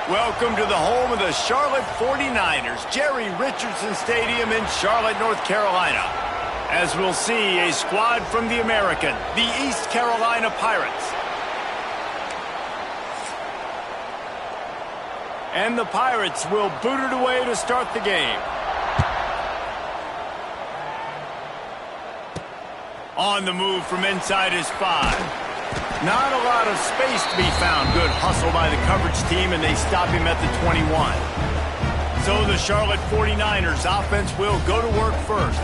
Welcome to the home of the Charlotte 49ers, Jerry Richardson Stadium in Charlotte, North Carolina. As we'll see, a squad from the American, the East Carolina Pirates. And the Pirates will boot it away to start the game. On the move from inside his 5. Not a lot of space to be found. Good hustle by the coverage team, and they stop him at the 21. So the Charlotte 49ers offense will go to work first.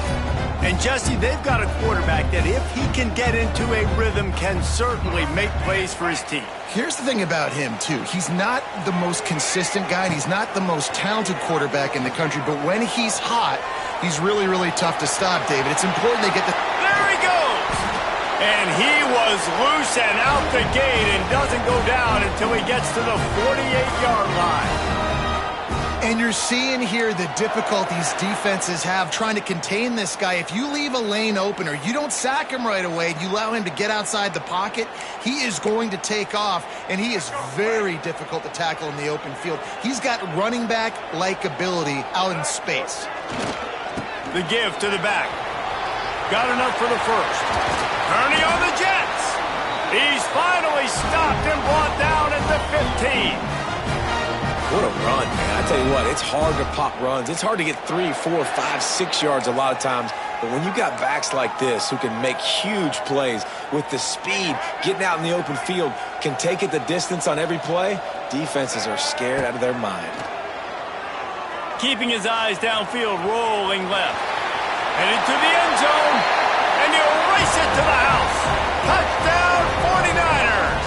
And Jesse, they've got a quarterback that if he can get into a rhythm can certainly make plays for his team. Here's the thing about him, too. He's not the most consistent guy, and he's not the most talented quarterback in the country, but when he's hot, he's really, really tough to stop, David. It's important they get the... There he goes! And he was loose and out the gate and doesn't go down until he gets to the 48-yard line. And you're seeing here the difficulties defenses have trying to contain this guy. If you leave a lane open or you don't sack him right away, you allow him to get outside the pocket, he is going to take off, and he is very difficult to tackle in the open field. He's got running back-like ability out in space. The give to the back. Got enough for the first. Kearney on the Jets. He's finally stopped and brought down at the 15. What a run, man. I tell you what, it's hard to pop runs. It's hard to get 3, 4, 5, 6 yards a lot of times. But when you got backs like this who can make huge plays with the speed, getting out in the open field, can take it the distance on every play, defenses are scared out of their mind. Keeping his eyes downfield, rolling left. Headed to the end zone, and he'll race it to the house. Touchdown, 49ers!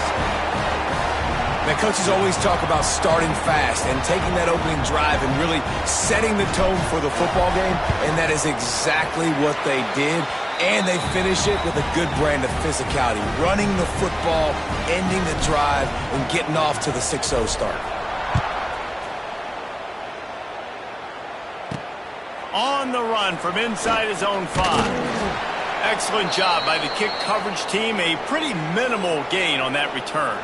Now, coaches always talk about starting fast and taking that opening drive and really setting the tone for the football game, and that is exactly what they did. And they finish it with a good brand of physicality, running the football, ending the drive, and getting off to the 6-0 start. On the run from inside his own 5. Excellent job by the kick coverage team. A pretty minimal gain on that return.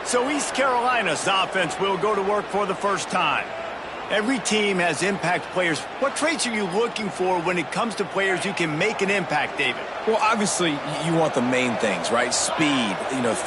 So East Carolina's offense will go to work for the first time. Every team has impact players. What traits are you looking for when it comes to players who can make an impact, David? Well, obviously, you want the main things, right? Speed,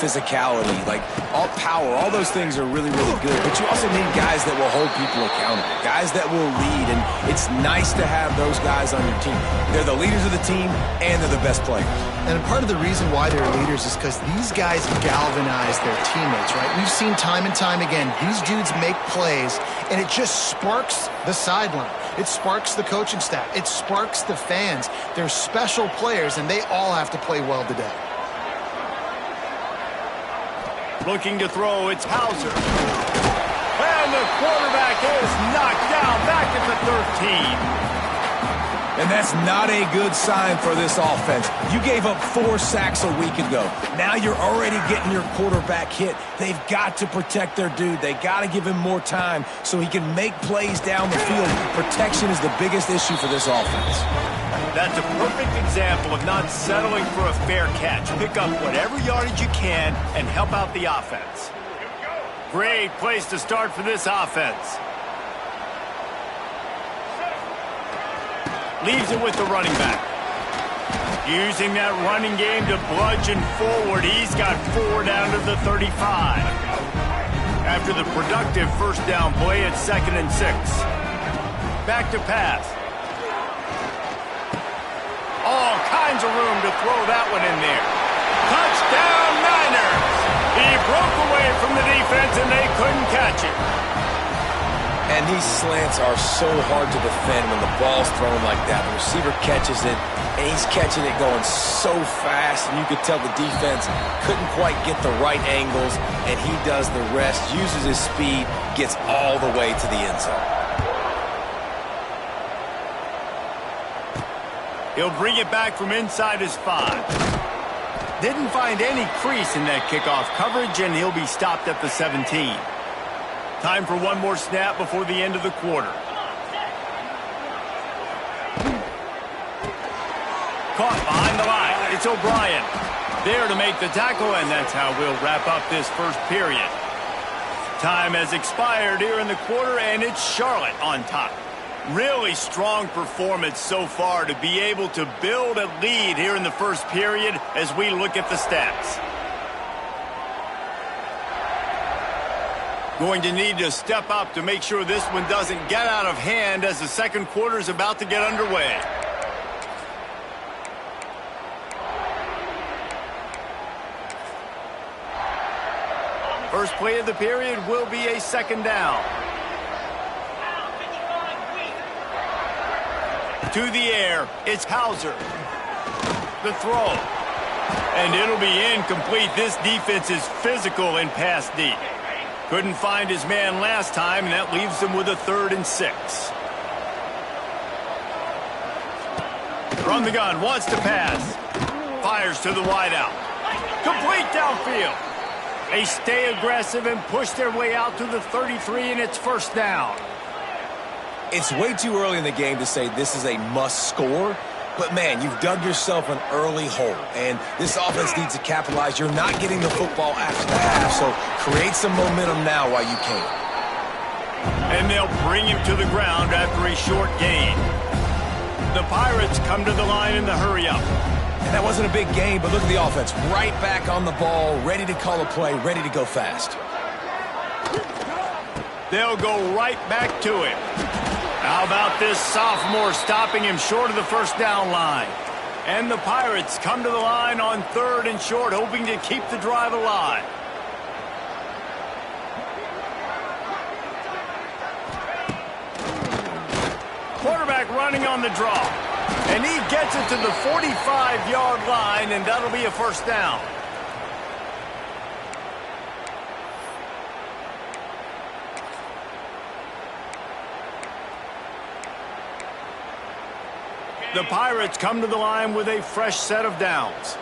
physicality, like all power. All those things are really, really good. But you also need guys that will hold people accountable, guys that will lead. And it's nice to have those guys on your team. They're the leaders of the team, and they're the best players. And part of the reason why they're leaders is because these guys galvanize their teammates, right? We've seen time and time again, these dudes make plays, and it just sparks the sideline. It sparks the coaching staff. It sparks the fans. They're special players, and they all have to play well today. Looking to throw, it's Hauser. And the quarterback is knocked down back at the 13. And that's not a good sign for this offense. You gave up 4 sacks a week ago. Now you're already getting your quarterback hit. They've got to protect their dude. They got to give him more time so he can make plays down the field. Protection is the biggest issue for this offense. That's a perfect example of not settling for a fair catch. Pick up whatever yardage you can and help out the offense. Great place to start for this offense. Leaves it with the running back. Using that running game to bludgeon forward. He's got 4 down to the 35. After the productive first down play, it's 2nd and 6. Back to pass. All kinds of room to throw that one in there. Touchdown, Niners! He broke away from the defense and they couldn't catch it. And these slants are so hard to defend when the ball's thrown like that. The receiver catches it, and he's catching it going so fast, and you could tell the defense couldn't quite get the right angles, and he does the rest, uses his speed, gets all the way to the end zone. He'll bring it back from inside his 5. Didn't find any crease in that kickoff coverage, and he'll be stopped at the 17. Time for one more snap before the end of the quarter. Caught behind the line. It's O'Brien. There to make the tackle, and that's how we'll wrap up this first period. Time has expired here in the quarter, and it's Charlotte on top. Really strong performance so far to be able to build a lead here in the first period as we look at the stats. Going to need to step up to make sure this one doesn't get out of hand as the second quarter is about to get underway. First play of the period will be a second down. To the air, it's Hauser. The throw. And it'll be incomplete. This defense is physical in pass deep. Couldn't find his man last time, and that leaves him with a 3rd and 6. From the gun, wants to pass. Fires to the wideout. Complete downfield. They stay aggressive and push their way out to the 33, and it's first down. It's way too early in the game to say this is a must score, but man, you've dug yourself an early hole, and this offense needs to capitalize. You're not getting the football after the half, so create some momentum now while you can. And they'll bring him to the ground after a short gain. The Pirates come to the line in the hurry-up. And that wasn't a big game, but look at the offense. Right back on the ball, ready to call a play, ready to go fast. They'll go right back to him. How about this sophomore stopping him short of the first down line? And the Pirates come to the line on 3rd and short, hoping to keep the drive alive. Quarterback running on the draw. And he gets it to the 45-yard line, and that'll be a first down. The Pirates come to the line with a fresh set of downs.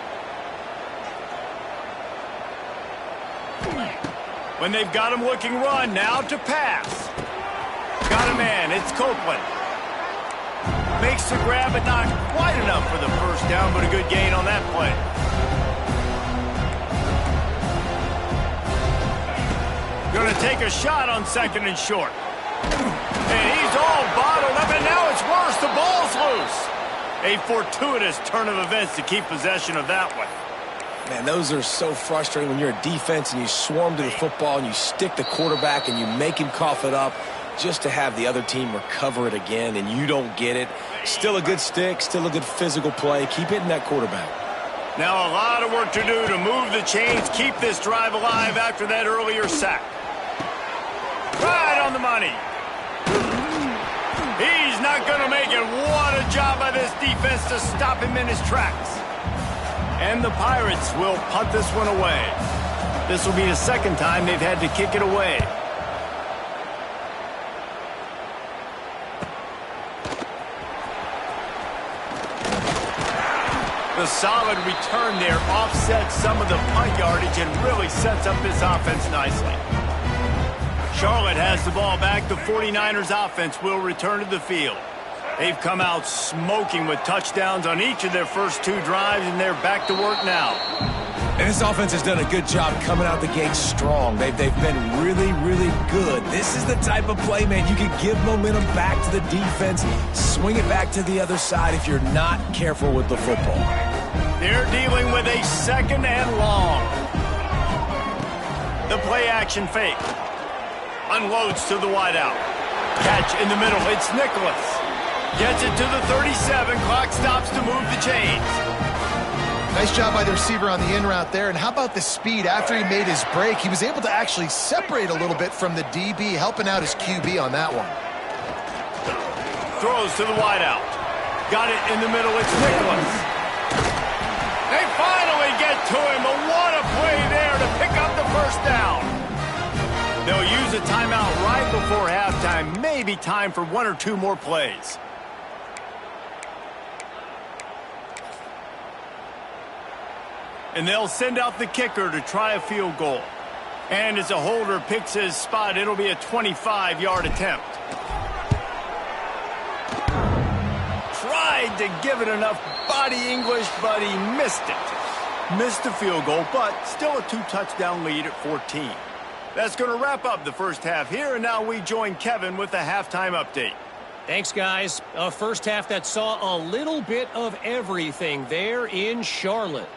When they've got him looking run, now to pass. Got a man, it's Copeland. Makes the grab, but not quite enough for the first down, but a good gain on that play. Gonna take a shot on 2nd and short. And he's all bottled up, and now it's worse. The ball's loose. A fortuitous turn of events to keep possession of that one. Man, those are so frustrating when you're a defense and you swarm to the football and you stick the quarterback and you make him cough it up just to have the other team recover it again and you don't get it. Still a good stick, still a good physical play. Keep hitting that quarterback. Now a lot of work to do to move the chains, keep this drive alive after that earlier sack. Right on the money. He's not going to make it. What a job by this defense to stop him in his tracks. And the Pirates will punt this one away. This will be the second time they've had to kick it away. The solid return there offsets some of the punt yardage and really sets up this offense nicely. Charlotte has the ball back. The 49ers offense will return to the field. They've come out smoking with touchdowns on each of their first 2 drives, and they're back to work now. And this offense has done a good job coming out the gate strong. They've been really, really good. This is the type of play, man, you can give momentum back to the defense, swing it back to the other side if you're not careful with the football. They're dealing with a 2nd and long. The play action fake. Unloads to the wideout. Catch in the middle. It's Nicholas. Gets it to the 37. Clock stops to move the chains. Nice job by the receiver on the in route there. And how about the speed? After he made his break, he was able to actually separate a little bit from the DB, helping out his QB on that one. Throws to the wideout. Got it in the middle. It's Nicholas. They finally get to him, but what a play there to pick up the first down. They'll use a timeout right before halftime. Maybe time for 1 or 2 more plays. And they'll send out the kicker to try a field goal. And as a holder picks his spot, it'll be a 25-yard attempt. Tried to give it enough body English, but he missed it. Missed the field goal, but still a 2-touchdown lead at 14. That's going to wrap up the first half here, and now we join Kevin with the halftime update. Thanks, guys. A first half that saw a little bit of everything there in Charlotte.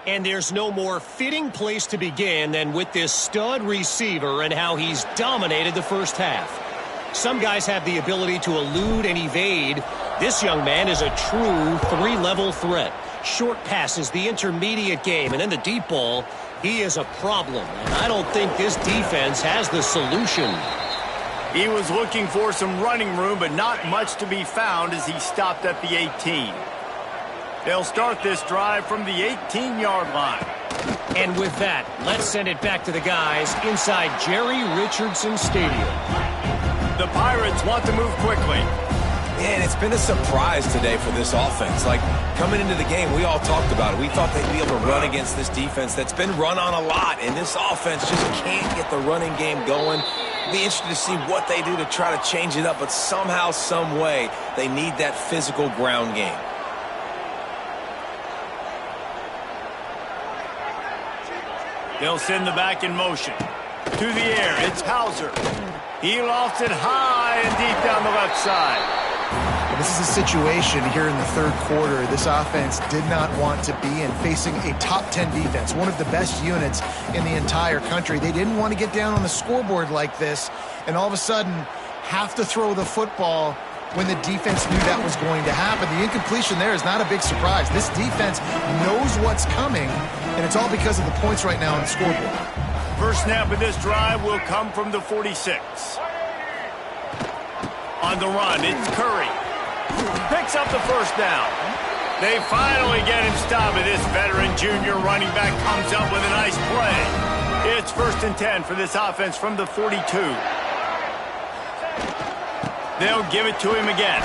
And there's no more fitting place to begin than with this stud receiver and how he's dominated the first half. Some guys have the ability to elude and evade. This young man is a true three-level threat. Short passes, the intermediate game, and then the deep ball. He is a problem, and I don't think this defense has the solution. He was looking for some running room, but not much to be found as he stopped at the 18. They'll start this drive from the 18-yard line. And with that, let's send it back to the guys inside Jerry Richardson Stadium. The Pirates want to move quickly. And it's been a surprise today for this offense. Like, coming into the game, we all talked about it. We thought they'd be able to run against this defense that's been run on a lot, and this offense just can't get the running game going. Be interested to see what they do to try to change it up, but somehow, some way, they need that physical ground game. They'll send the back in motion. To the air, it's Hauser. He lofts it high and deep down the left side. This is a situation here in the third quarter this offense did not want to be in, facing a top 10 defense, one of the best units in the entire country. They didn't want to get down on the scoreboard like this and all of a sudden have to throw the football when the defense knew that was going to happen. The incompletion there is not a big surprise. This defense knows what's coming, and it's all because of the points right now on the scoreboard. First snap of this drive will come from the 46. On the run, it's Curry. Picks up the first down. They finally get him stopped. This veteran junior running back comes up with a nice play. It's 1st and 10 for this offense from the 42. They'll give it to him again.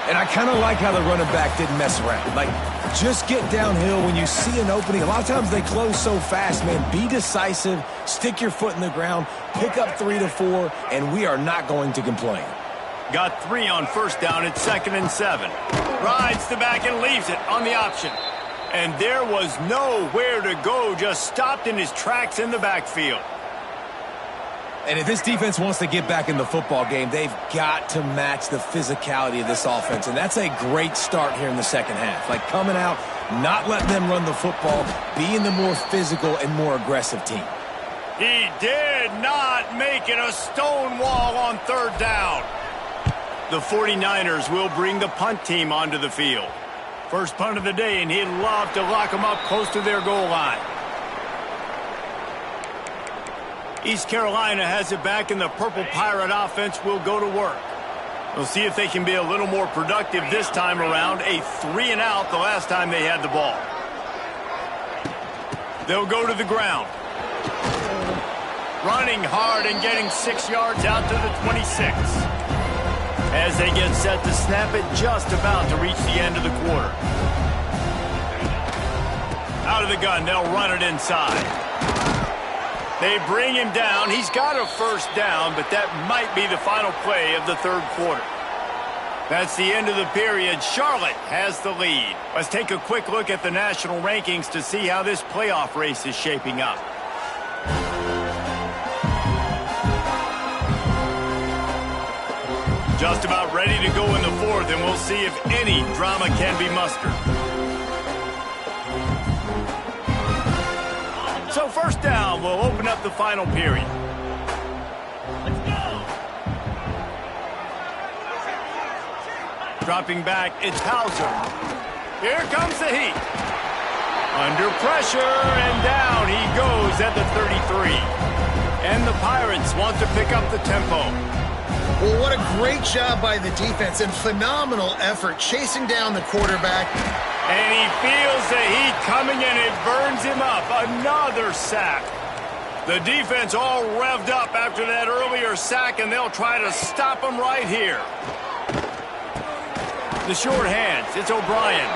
And I kind of like how the running back didn't mess around. Like, just get downhill when you see an opening. A lot of times they close so fast, man. Be decisive, stick your foot in the ground, pick up 3 to 4, and we are not going to complain. Got 3 on first down. It's 2nd and 7. Rides the back and leaves it on the option. And there was nowhere to go, just stopped in his tracks in the backfield. And if this defense wants to get back in the football game, they've got to match the physicality of this offense. And that's a great start here in the second half. Like, coming out, not letting them run the football, being the more physical and more aggressive team. He did not make it a stone wall on third down. The 49ers will bring the punt team onto the field. First punt of the day, and he'd love to lock them up close to their goal line. East Carolina has it back, and the Purple Pirate offense will go to work. We'll see if they can be a little more productive this time around. A 3-and-out the last time they had the ball. They'll go to the ground. Running hard and getting 6 yards out to the 26. As they get set to snap it, just about to reach the end of the quarter. Out of the gun, they'll run it inside. They bring him down. He's got a first down, but that might be the final play of the third quarter. That's the end of the period. Charlotte has the lead. Let's take a quick look at the national rankings to see how this playoff race is shaping up. Just about ready to go in the fourth, and we'll see if any drama can be mustered. So first down will open up the final period. Let's go. Dropping back, it's Hauser. Here comes the heat. Under pressure, and down he goes at the 33. And the Pirates want to pick up the tempo. Well, what a great job by the defense and phenomenal effort chasing down the quarterback. And he feels the heat coming, and it burns him up. Another sack. The defense all revved up after that earlier sack, and they'll try to stop him right here. The short hands, it's O'Brien.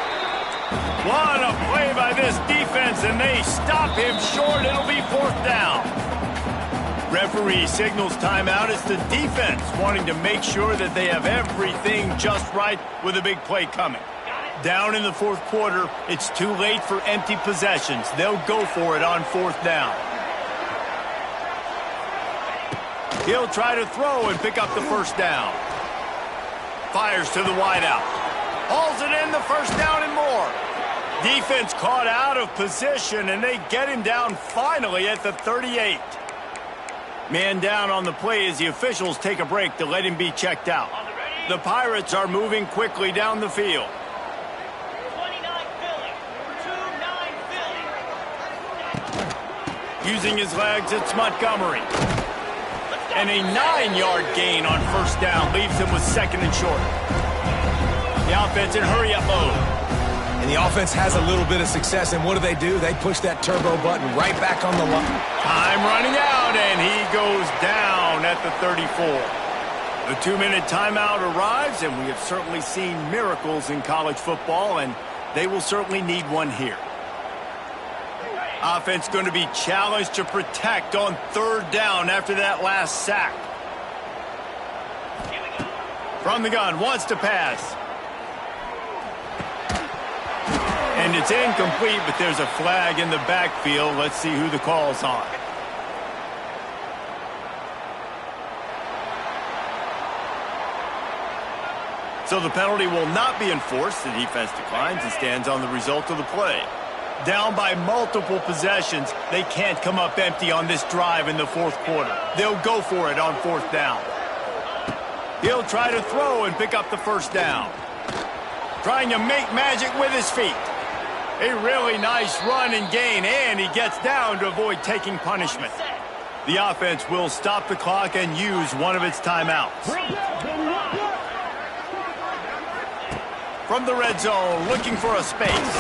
What a play by this defense, and they stop him short. It'll be 4th down. Referee signals timeout. It's the defense wanting to make sure that they have everything just right with a big play coming. Down in the fourth quarter, it's too late for empty possessions. They'll go for it on 4th down. He'll try to throw and pick up the first down. Fires to the wideout. Hauls it in, the first down and more. Defense caught out of position, and they get him down finally at the 38. Man down on the play as the officials take a break to let him be checked out. The Pirates are moving quickly down the field. 29 Philly. 29 Philly. Using his legs, it's Montgomery. And a 9-yard gain on first down leaves him with second and short. The offense in hurry-up mode. And the offense has a little bit of success, and what do? They push that turbo button right back on the line. Time running out, and he goes down at the 34. The 2-minute timeout arrives, and we have certainly seen miracles in college football, and they will certainly need one here. Offense going to be challenged to protect on third down after that last sack. From the gun, wants to pass. And it's incomplete, but there's a flag in the backfield. Let's see who the call's on. So the penalty will not be enforced. The defense declines and stands on the result of the play. Down by multiple possessions, they can't come up empty on this drive in the fourth quarter. They'll go for it on fourth down. He'll try to throw and pick up the first down. Trying to make magic with his feet. A really nice run and gain, and he gets down to avoid taking punishment. The offense will stop the clock and use one of its timeouts. From the red zone, looking for a space.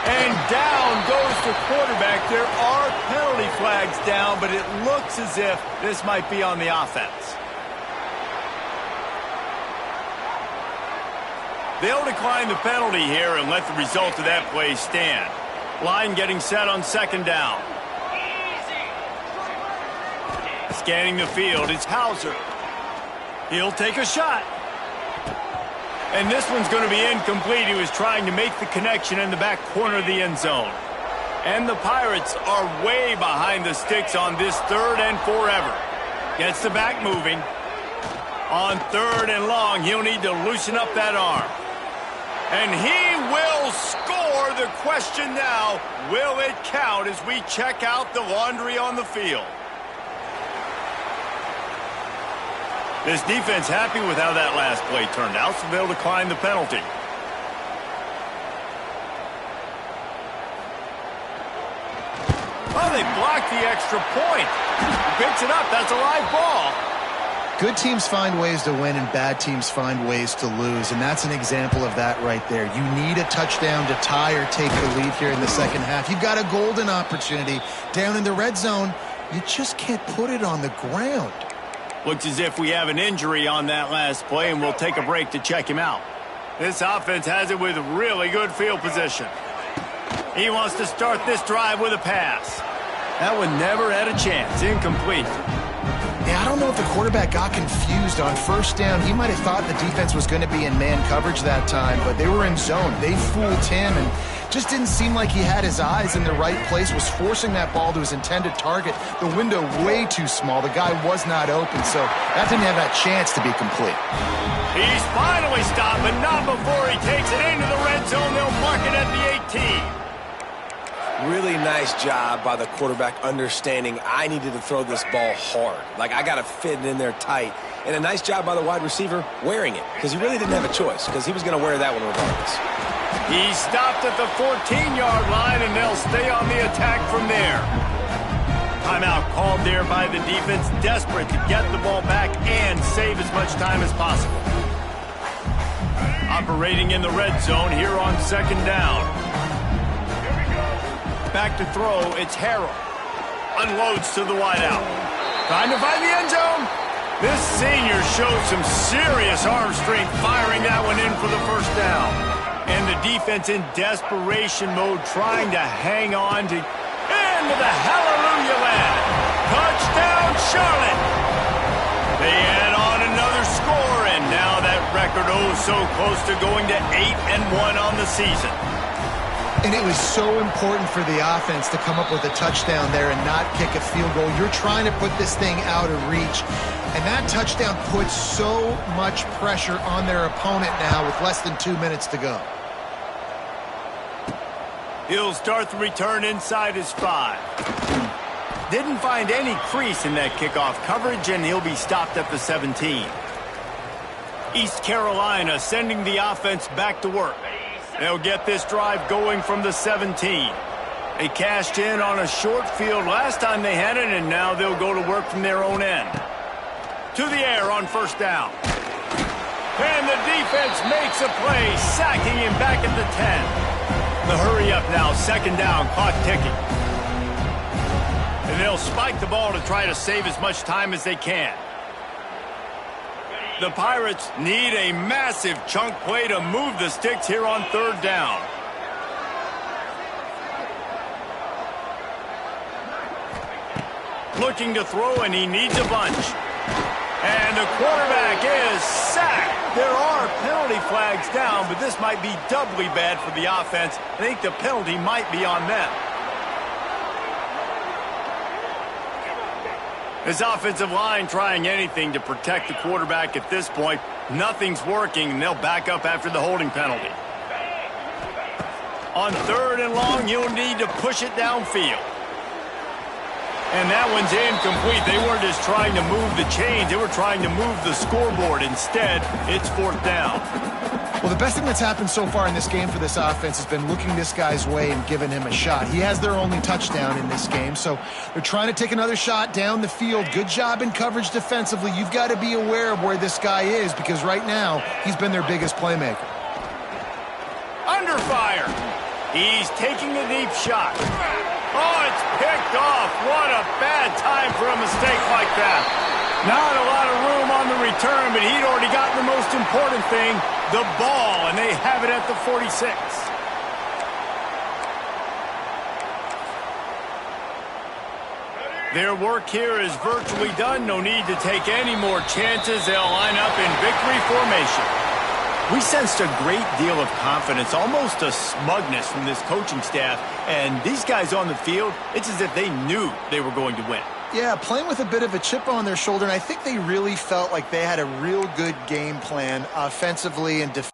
And down goes the quarterback. There are penalty flags down, but it looks as if this might be on the offense. They'll decline the penalty here and let the result of that play stand. Line getting set on second down. Scanning the field, it's Hauser. He'll take a shot. And this one's going to be incomplete. He was trying to make the connection in the back corner of the end zone. And the Pirates are way behind the sticks on this third and forever. Gets the back moving. On third and long, he'll need to loosen up that arm. And he will score. The question now, will it count as we check out the laundry on the field? This defense happy with how that last play turned out, so they'll decline the penalty. Oh, they blocked the extra point. He picks it up. That's a live ball. Good teams find ways to win and bad teams find ways to lose, and that's an example of that right there. You need a touchdown to tie or take the lead here in the second half. You've got a golden opportunity down in the red zone. You just can't put it on the ground. Looks as if we have an injury on that last play, and we'll take a break to check him out. This offense has it with really good field position. He wants to start this drive with a pass. That one never had a chance. Incomplete. Yeah, I don't know if the quarterback got confused on first down. He might have thought the defense was going to be in man coverage that time, but they were in zone. They fooled him and just didn't seem like he had his eyes in the right place, was forcing that ball to his intended target. The window way too small. The guy was not open, so that didn't have that chance to be complete. He's finally stopped, but not before he takes it into the red zone. They'll mark it at the 18. Really nice job by the quarterback understanding I needed to throw this ball hard. Like, I got to fit it in there tight. And a nice job by the wide receiver wearing it, because he really didn't have a choice, because he was going to wear that one regardless. He stopped at the 14-yard line, and they'll stay on the attack from there. Timeout called there by the defense, desperate to get the ball back and save as much time as possible. Operating in the red zone here on second down. Back to throw, it's Harrell. Unloads to the wideout. Trying to find the end zone. This senior showed some serious arm strength firing that one in for the first down. And the defense in desperation mode trying to hang on to into the hallelujah land. Touchdown, Charlotte. They add on another score, and now that record so close to going to 8-1 on the season. And it was so important for the offense to come up with a touchdown there and not kick a field goal. You're trying to put this thing out of reach. And that touchdown puts so much pressure on their opponent now with less than 2 minutes to go. He'll start the return inside his 5. Didn't find any crease in that kickoff coverage, and he'll be stopped at the 17. East Carolina sending the offense back to work. They'll get this drive going from the 17. They cashed in on a short field last time they had it, and now they'll go to work from their own end. To the air on first down. And the defense makes a play, sacking him back at the 10. The hurry up now, second down, clock ticking. And they'll spike the ball to try to save as much time as they can. The Pirates need a massive chunk play to move the sticks here on third down. Looking to throw, and he needs a bunch. And the quarterback is sacked. There are penalty flags down, but this might be doubly bad for the offense. I think the penalty might be on them. This offensive line trying anything to protect the quarterback at this point. Nothing's working, and they'll back up after the holding penalty. On third and long, you'll need to push it downfield. And that one's incomplete. They weren't just trying to move the chains. They were trying to move the scoreboard. Instead, it's fourth down. Well, the best thing that's happened so far in this game for this offense has been looking this guy's way and giving him a shot. He has their only touchdown in this game, so they're trying to take another shot down the field. Good job in coverage defensively. You've got to be aware of where this guy is because right now he's been their biggest playmaker. Under fire. He's taking a deep shot. Oh, it's picked off. What a bad time for a mistake like that. Not a lot of room on the return, but he'd already gotten the most important thing, the ball, and they have it at the 46. Their work here is virtually done. No need to take any more chances. They'll line up in victory formation. We sensed a great deal of confidence, almost a smugness from this coaching staff. And these guys on the field, it's as if they knew they were going to win. Yeah, playing with a bit of a chip on their shoulder, and I think they really felt like they had a real good game plan offensively and defensively.